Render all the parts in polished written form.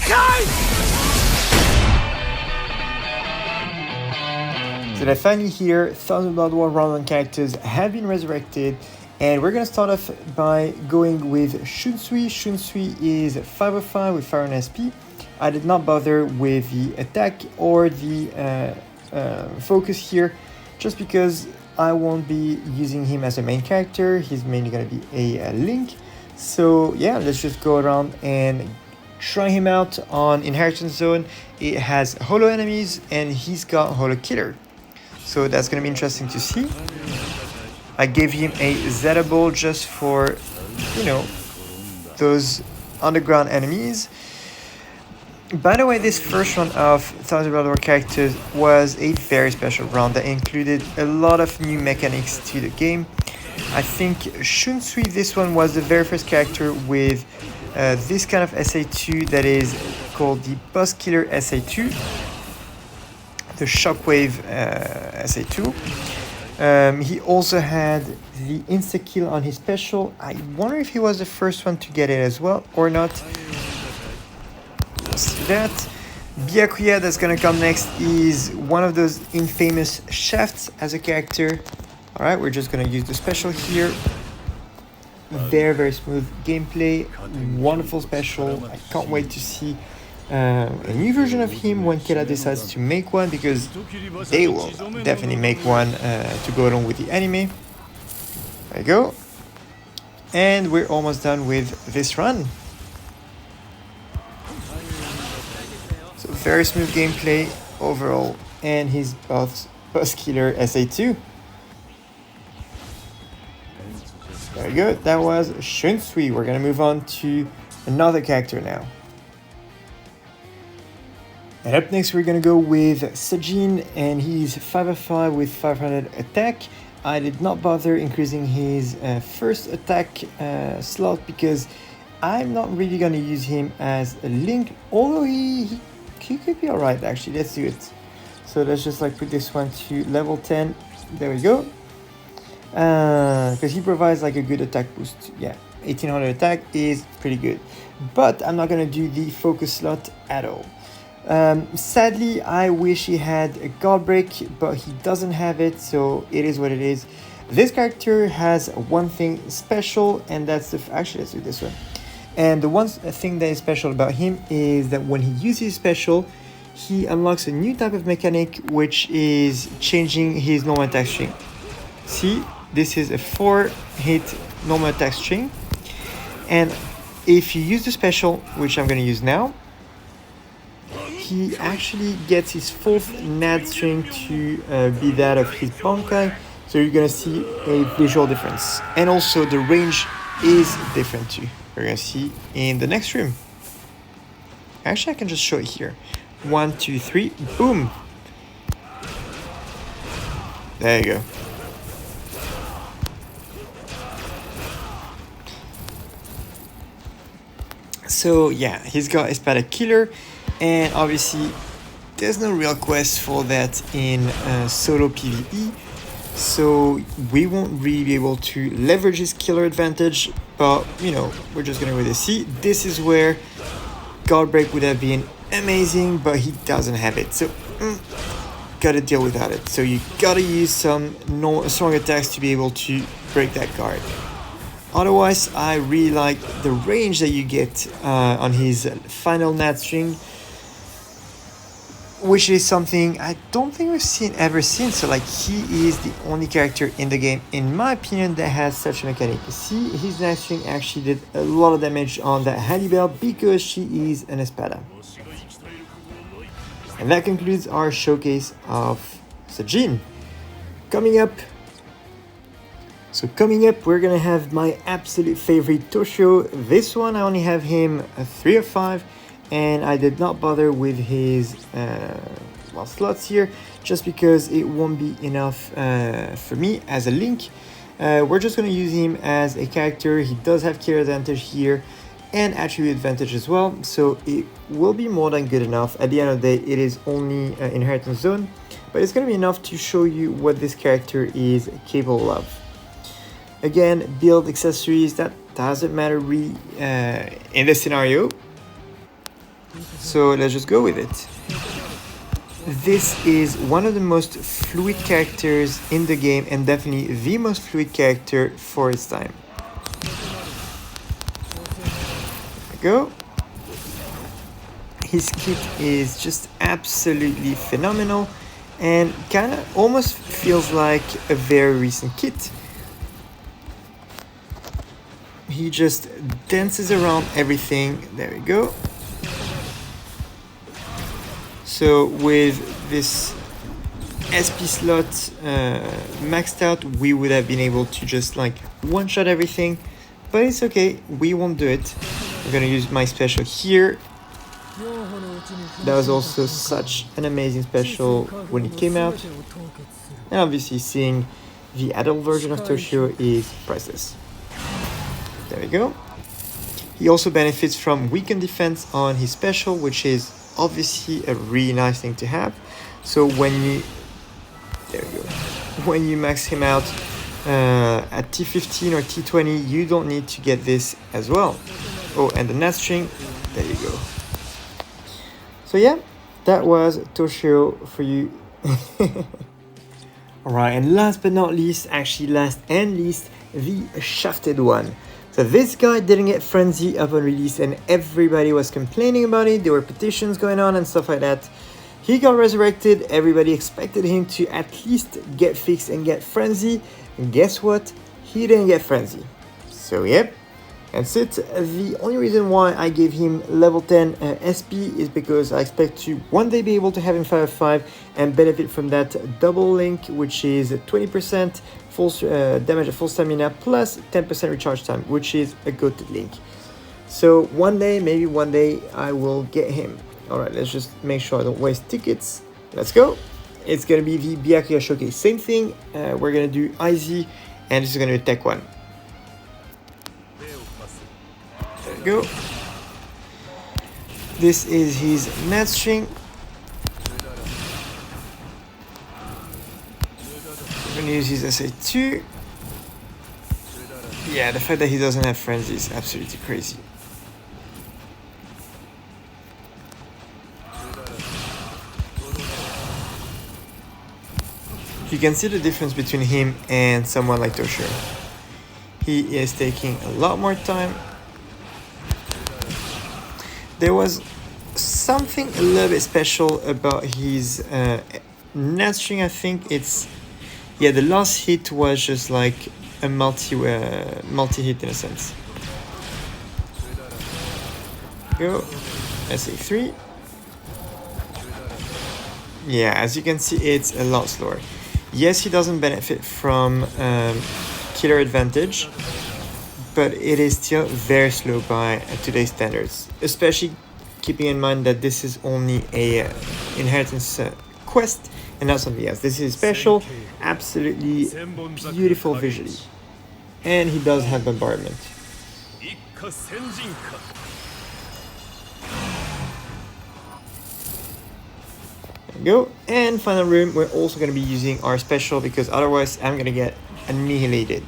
So that finally here, 1000 Blood War Random characters have been resurrected, and we're gonna start off by going with Shunsui. Shunsui is 505 with Fire and SP. I did not bother with the attack or the focus here, just because I won't be using him as a main character. He's mainly gonna be a Link. So yeah, let's just go around and try him out on Inheritance Zone. It has Holo enemies and he's got Holo Killer. So that's gonna be interesting to see. I gave him a Zeta Ball just for, you know, those underground enemies. By the way, this first run of 1000 Blood War characters was a very special run that included a lot of new mechanics to the game. I think Shunsui, this one was the very first character with this kind of SA2 that is called the Boss Killer SA2, the Shockwave SA2. He also had the insta kill on his special. I wonder if he was the first one to get it as well or not. Let's see that. Byakuya, that's gonna come next, is one of those infamous shafts as a character. Alright, we're just gonna use the special here. Very, very smooth gameplay, wonderful special. I can't wait to see a new version of him when Kera decides to make one, because they will definitely make one to go along with the anime. There you go. And we're almost done with this run. So very smooth gameplay overall, and his Boss Killer SA2. Very good, that was Shunsui. We're gonna move on to another character now. And up next we're gonna go with Sajin, and he's 505 with 500 attack. I did not bother increasing his first attack slot because I'm not really gonna use him as a Link, although he could be alright actually. Let's do it. So let's just like put this one to level 10. There we go. Because he provides like a good attack boost. Yeah, 1800 attack is pretty good, but I'm not gonna do the focus slot at all. Sadly, I wish he had a guard break, but he doesn't have it, so it is what it is. This character has one thing special, and that's the actually let's do this one. And the one thing that is special about him is that when he uses special, he unlocks a new type of mechanic, which is changing his normal attack string. See, this is a 4-hit normal attack string, and if you use the special, which I'm going to use now, he actually gets his 4th NAD string to be that of his Bankai, so you're going to see a visual difference. And also the range is different too. We're going to see in the next room. Actually, I can just show it here. 1, 2, 3, boom! There you go. So yeah, he's got Espada Killer, and obviously there's no real quest for that in solo PvE, so we won't really be able to leverage his killer advantage, but you know, we're just gonna really see. This is where guard break would have been amazing, but he doesn't have it, so gotta deal without it. So you gotta use some strong attacks to be able to break that guard. Otherwise, I really like the range that you get on his final NAD string, which is something I don't think we've ever seen. So like, he is the only character in the game, in my opinion, that has such a mechanic. See, his NAD string actually did a lot of damage on that Hannibal because she is an Espada. And that concludes our showcase of Sajin. Coming up, we're gonna have my absolute favorite Toshiro. This one, I only have him a 3 of 5, and I did not bother with his slots here, just because it won't be enough for me as a Link. We're just gonna use him as a character. He does have killer advantage here, and attribute advantage as well, so it will be more than good enough. At the end of the day, it is only Inheritance Zone, but it's gonna be enough to show you what this character is capable of. Again, build accessories, that doesn't matter really in this scenario. So let's just go with it. This is one of the most fluid characters in the game and definitely the most fluid character for its time. There we go. His kit is just absolutely phenomenal and kind of almost feels like a very recent kit. He just dances around everything. There we go. So with this SP slot maxed out, we would have been able to just like one-shot everything, but it's okay, we won't do it. I'm gonna use my special here. That was also such an amazing special when it came out. And obviously seeing the adult version of Toshiro is priceless. There we go. He also benefits from weakened defense on his special, which is obviously a really nice thing to have. So when you, there we go, when you max him out at T15 or T20, you don't need to get this as well. Oh, and the net string, there you go. So yeah, that was Toshiro for you. Alright, and last but not least, actually last and least, the shafted one. So this guy didn't get Frenzy upon release and everybody was complaining about it. There were petitions going on and stuff like that. He got resurrected. Everybody expected him to at least get fixed and get Frenzy. And guess what? He didn't get Frenzy. So yep, that's it. The only reason why I gave him level 10 SP is because I expect to one day be able to have him 5/5 and benefit from that double link, which is 20% full damage at full stamina plus 10% recharge time, which is a good link. So one day, maybe one day, I will get him. All right, let's just make sure I don't waste tickets. Let's go. It's gonna be the Byakuya showcase. Same thing. We're gonna do IZ, and this is gonna be Tech 1. There we go. This is his net string. I'm gonna use his SA2. Yeah, the fact that he doesn't have Frenzy is absolutely crazy. You can see the difference between him and someone like Toshiro. He is taking a lot more time. There was something a little bit special about his net string. I think it's, yeah, the last hit was just like a multi-hit in a sense. Go, SA3. Yeah, as you can see, it's a lot slower. Yes, he doesn't benefit from killer advantage, but it is still very slow by today's standards, especially keeping in mind that this is only a inheritance quest and not something else. This is special, absolutely beautiful visually, and he does have bombardment. There we go. And final room, we're also going to be using our special because otherwise I'm going to get annihilated.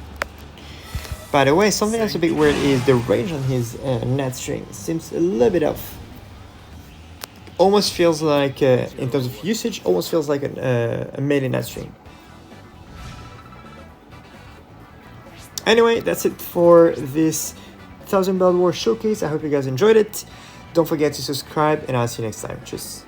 By the way, something else a bit weird is the range on his net string seems a little bit off. Almost feels like, in terms of usage, almost feels like a melee net string. Anyway, that's it for this 1000 Belt War showcase. I hope you guys enjoyed it. Don't forget to subscribe and I'll see you next time. Cheers.